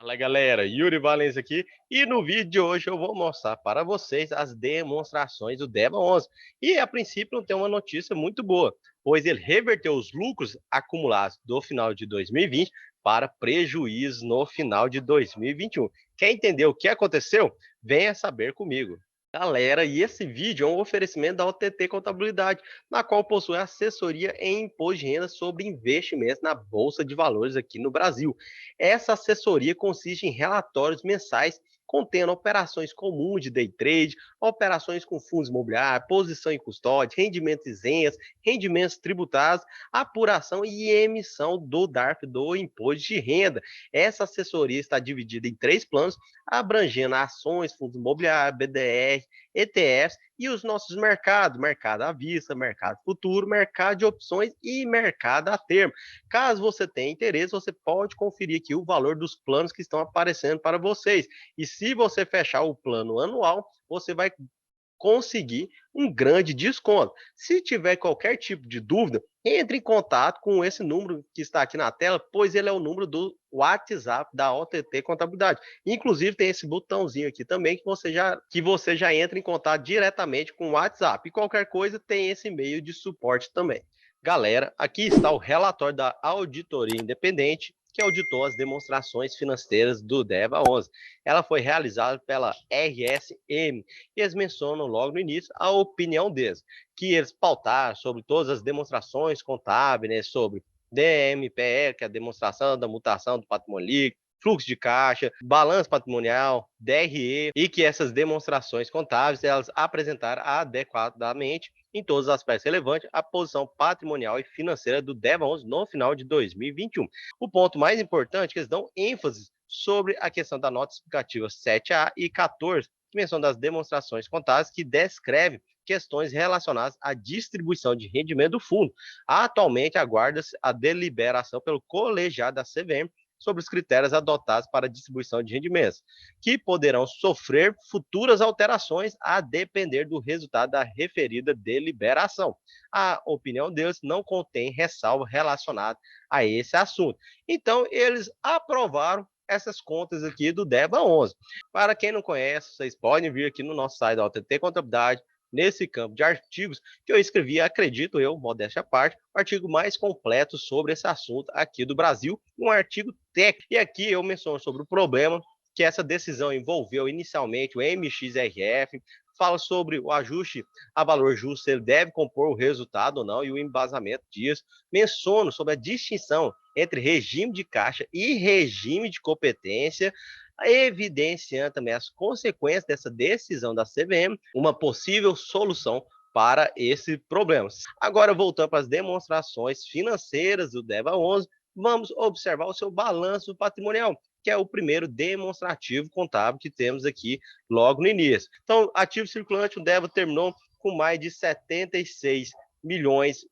Fala galera, Yuri Valença aqui e no vídeo de hoje eu vou mostrar para vocês as demonstrações do DEVA 11 e a princípio não tem uma notícia muito boa, pois ele reverteu os lucros acumulados do final de 2020 para prejuízo no final de 2021. Quer entender o que aconteceu? Venha saber comigo. Galera, e esse vídeo é um oferecimento da OTT Contabilidade, na qual possui assessoria em imposto de renda sobre investimentos na Bolsa de Valores aqui no Brasil. Essa assessoria consiste em relatórios mensais contendo operações comuns de day trade, operações com fundos imobiliários, posição em custódia, rendimentos isentos, rendimentos tributários, apuração e emissão do DARF, do Imposto de Renda. Essa assessoria está dividida em 3 planos, abrangendo ações, fundos imobiliários, BDR, ETFs e os nossos mercados, mercado à vista, mercado futuro, mercado de opções e mercado a termo. Caso você tenha interesse, você pode conferir aqui o valor dos planos que estão aparecendo para vocês. E se você fechar o plano anual, você vai conseguir um grande desconto. Se tiver qualquer tipo de dúvida, entre em contato com esse número que está aqui na tela, pois ele é o número do WhatsApp da OTT Contabilidade. Inclusive tem esse botãozinho aqui também que você já entra em contato diretamente com o WhatsApp. E qualquer coisa tem esse e-mail de suporte também. Galera, aqui está o relatório da auditoria independente que auditou as demonstrações financeiras do DEVA 11. Ela foi realizada pela RSM, e eles mencionam logo no início a opinião deles, que eles pautaram sobre todas as demonstrações contábeis, né, sobre DMPE, que é a demonstração da mutação do patrimônio líquido, fluxo de caixa, balanço patrimonial, DRE, e que essas demonstrações contábeis elas apresentaram adequadamente em todos os aspectos relevantes a posição patrimonial e financeira do DEVA 11 no final de 2021. O ponto mais importante é que eles dão ênfase sobre a questão da nota explicativa 7A e 14, que menção das demonstrações contábeis, que descreve questões relacionadas à distribuição de rendimento do fundo. Atualmente, aguarda-se a deliberação pelo colegiado da CVM sobre os critérios adotados para a distribuição de rendimentos, que poderão sofrer futuras alterações a depender do resultado da referida deliberação. A opinião deles não contém ressalva relacionada a esse assunto. Então, eles aprovaram essas contas aqui do DEVA 11. Para quem não conhece, vocês podem vir aqui no nosso site da OTT Contabilidade, nesse campo de artigos, que eu escrevi, acredito eu, modéstia à parte, o artigo mais completo sobre esse assunto aqui do Brasil, um artigo técnico. E aqui eu menciono sobre o problema que essa decisão envolveu inicialmente o MXRF, fala sobre o ajuste a valor justo, se ele deve compor o resultado ou não, e o embasamento disso. Menciono sobre a distinção entre regime de caixa e regime de competência, evidenciando também as consequências dessa decisão da CVM, uma possível solução para esse problema. Agora, voltando para as demonstrações financeiras do DEVA 11, vamos observar o seu balanço patrimonial, que é o primeiro demonstrativo contábil que temos aqui logo no início. Então, ativo circulante, o DEVA terminou com mais de 76 milhões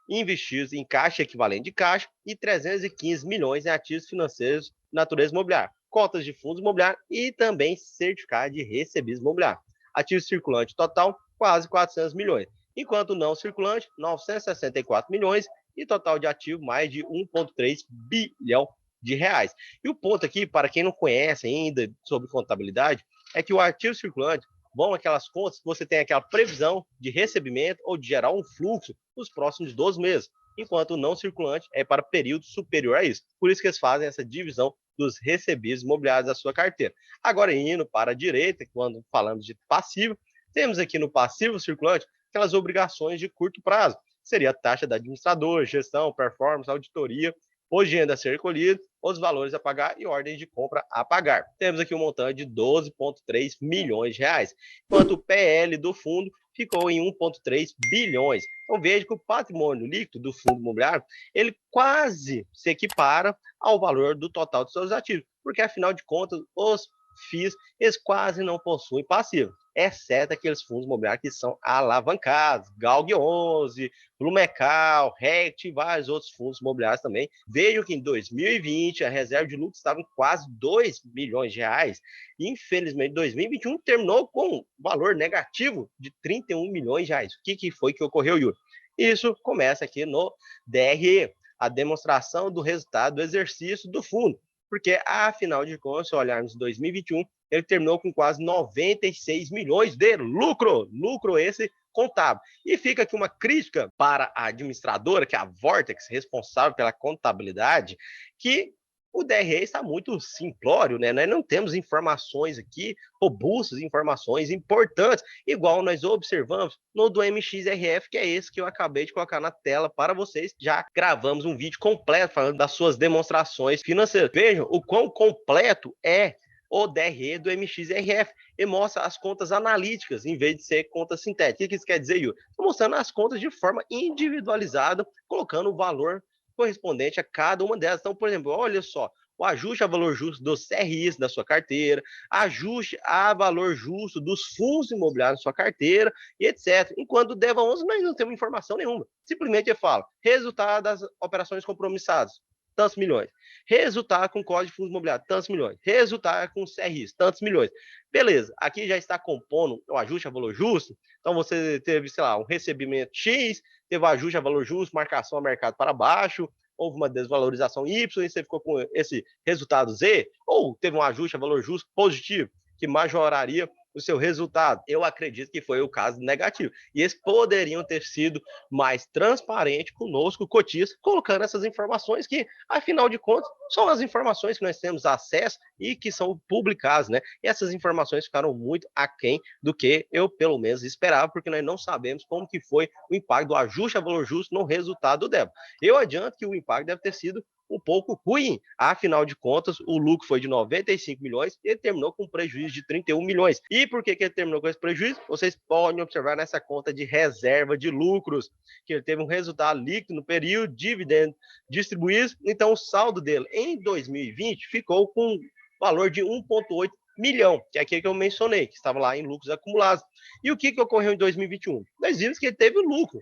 investidos em caixa equivalente de caixa e 315 milhões em ativos financeiros de natureza imobiliária, cotas de fundos imobiliários e também certificado de recebíveis imobiliários. Ativo circulante total, quase 400 milhões, enquanto não circulante, 964 milhões e total de ativo mais de 1,3 bilhão de reais. E o ponto aqui, para quem não conhece ainda sobre contabilidade, é que o ativo circulante vão aquelas contas que você tem aquela previsão de recebimento ou de gerar um fluxo nos próximos 12 meses, enquanto o não circulante é para período superior a isso. Por isso que eles fazem essa divisão dos recebíveis imobiliários da sua carteira. Agora, indo para a direita, quando falamos de passivo, temos aqui no passivo circulante aquelas obrigações de curto prazo. Seria a taxa da administrador, gestão, performance, auditoria, o dinheiro a ser recolhido, os valores a pagar e ordens de compra a pagar. Temos aqui um montante de 12,3 milhões de reais, enquanto o PL do fundo ficou em 1,3 bilhões. Então veja que o patrimônio líquido do fundo imobiliário, ele quase se equipara ao valor do total de seus ativos, porque afinal de contas, os FIIs, eles quase não possuem passivo, exceto aqueles fundos imobiliários que são alavancados, Galg 11, Blumecal, Rect e vários outros fundos imobiliários também. Vejo que em 2020 a reserva de lucro estava em quase 2 milhões de reais. Infelizmente, 2021 terminou com valor negativo de 31 milhões de reais. O que foi que ocorreu, Yuri? Isso começa aqui no DRE, a demonstração do resultado do exercício do fundo. porque, afinal de contas, se olharmos 2021, ele terminou com quase 96 milhões de lucro esse contábil. E fica aqui uma crítica para a administradora, que é a Vortex, responsável pela contabilidade, que o DRE está muito simplório, né? Nós não temos informações aqui, robustas, informações importantes, igual nós observamos no do MXRF, que é esse que eu acabei de colocar na tela para vocês. Já gravamos um vídeo completo falando das suas demonstrações financeiras. Vejam o quão completo é o DRE do MXRF e mostra as contas analíticas em vez de ser conta sintética. O que isso quer dizer, Yuri? Estou mostrando as contas de forma individualizada, colocando o valor correspondente a cada uma delas. Então, por exemplo, olha só, o ajuste a valor justo dos CRIs da sua carteira, ajuste a valor justo dos fundos imobiliários da sua carteira e etc. Enquanto o DEVA 11 nós não temos informação nenhuma. Simplesmente ele fala, resultado das operações compromissadas, tantos milhões. Resultado com código de fundos imobiliários, tantos milhões. Resultado com CRIs, tantos milhões. Beleza, aqui já está compondo o ajuste a valor justo. Então você teve, sei lá, um recebimento X, teve um ajuste a valor justo, marcação a mercado para baixo, houve uma desvalorização Y e você ficou com esse resultado Z, ou teve um ajuste a valor justo positivo, que majoraria o seu resultado. Eu acredito que foi o caso negativo. E eles poderiam ter sido mais transparentes conosco, cotistas, colocando essas informações que, afinal de contas, são as informações que nós temos acesso e que são publicadas, né? E essas informações ficaram muito aquém do que eu, pelo menos, esperava, porque nós não sabemos como que foi o impacto do ajuste a valor justo no resultado do DEVA. Eu adianto que o impacto deve ter sido um pouco ruim. Afinal de contas, o lucro foi de 95 milhões e ele terminou com um prejuízo de 31 milhões. E por que ele terminou com esse prejuízo? Vocês podem observar nessa conta de reserva de lucros, que ele teve um resultado líquido no período, dividendos distribuídos. Então, o saldo dele em 2020 ficou com valor de 1,8 milhão, que é aquele que eu mencionei, que estava lá em lucros acumulados. E o que ocorreu em 2021? Nós vimos que ele teve lucro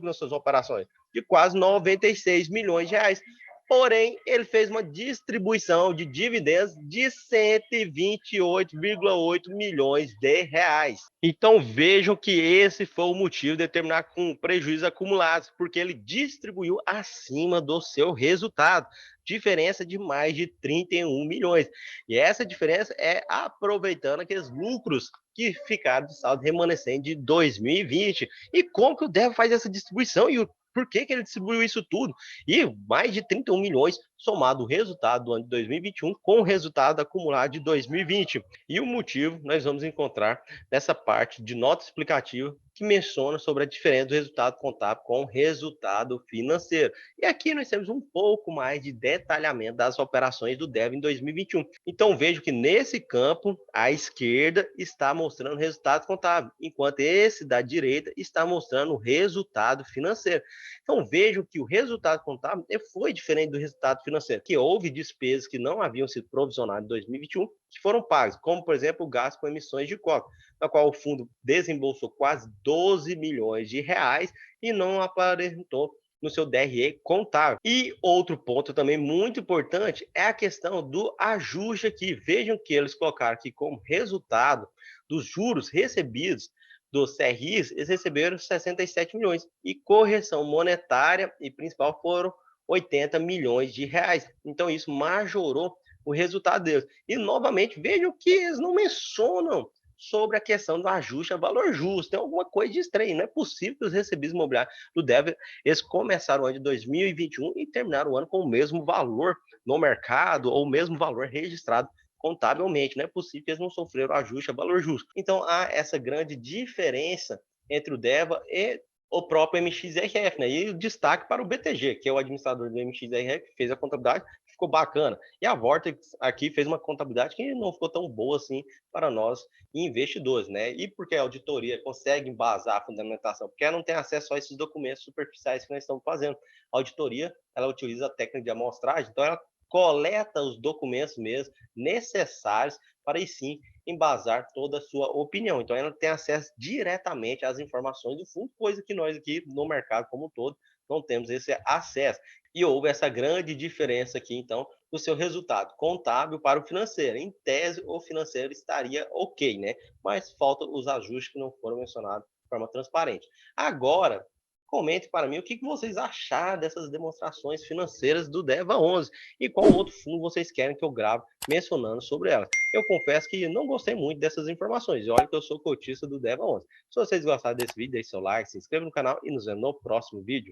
nas suas operações, de quase 96 milhões de reais. Porém, ele fez uma distribuição de dividendos de 128,8 milhões de reais. Então vejam que esse foi o motivo de terminar com prejuízos acumulados, porque ele distribuiu acima do seu resultado. Diferença de mais de 31 milhões. E essa diferença é aproveitando aqueles lucros que ficaram de saldo remanescente de 2020. E como que o DEVA faz essa distribuição? E por que ele distribuiu isso tudo? E mais de 31 milhões somado o resultado do ano de 2021 com o resultado acumulado de 2020. E o motivo nós vamos encontrar nessa parte de nota explicativa que menciona sobre a diferença do resultado contábil com o resultado financeiro. E aqui nós temos um pouco mais de detalhamento das operações do DEVA em 2021. Então vejo que nesse campo a esquerda está mostrando o resultado contábil, enquanto esse da direita está mostrando o resultado financeiro. Então vejo que o resultado contábil foi diferente do resultado financeiro, que houve despesas que não haviam sido provisionadas em 2021, que foram pagas, como por exemplo o gasto com emissões de cota, na qual o fundo desembolsou quase 12 milhões de reais e não apresentou no seu DRE contábil. E outro ponto também muito importante é a questão do ajuste aqui. Vejam que eles colocaram aqui como resultado dos juros recebidos dos CRIs, eles receberam 67 milhões. E correção monetária e principal foram 80 milhões de reais. Então isso majorou o resultado deles. E novamente, vejam que eles não mencionam sobre a questão do ajuste a valor justo. Tem alguma coisa de estranho. Não é possível que os recebidos imobiliários do DEVA, eles começaram o ano de 2021 e terminaram o ano com o mesmo valor no mercado ou o mesmo valor registrado contabilmente. Não é possível que eles não sofreram ajuste a valor justo. Então, há essa grande diferença entre o DEVA e o próprio MXRF, né? E o destaque para o BTG, que é o administrador do MXRF, que fez a contabilidade, ficou bacana. E a Vortex aqui fez uma contabilidade que não ficou tão boa assim para nós investidores, né? E porque a auditoria consegue embasar a fundamentação, porque ela não tem acesso a esses documentos superficiais que nós estamos fazendo. A auditoria, ela utiliza a técnica de amostragem, então ela coleta os documentos mesmo necessários para aí sim embasar toda a sua opinião. Então ela tem acesso diretamente às informações do fundo, coisa que nós aqui no mercado como um todo não temos esse acesso. E houve essa grande diferença aqui, então, do seu resultado contábil para o financeiro. Em tese, o financeiro estaria ok, né? Mas faltam os ajustes que não foram mencionados de forma transparente. Agora, comente para mim o que vocês acharam dessas demonstrações financeiras do DEVA 11 e qual outro fundo vocês querem que eu grave mencionando sobre elas. Eu confesso que não gostei muito dessas informações, e olha que eu sou cotista do DEVA 11. Se vocês gostaram desse vídeo, deixe seu like, se inscreva no canal e nos vemos no próximo vídeo.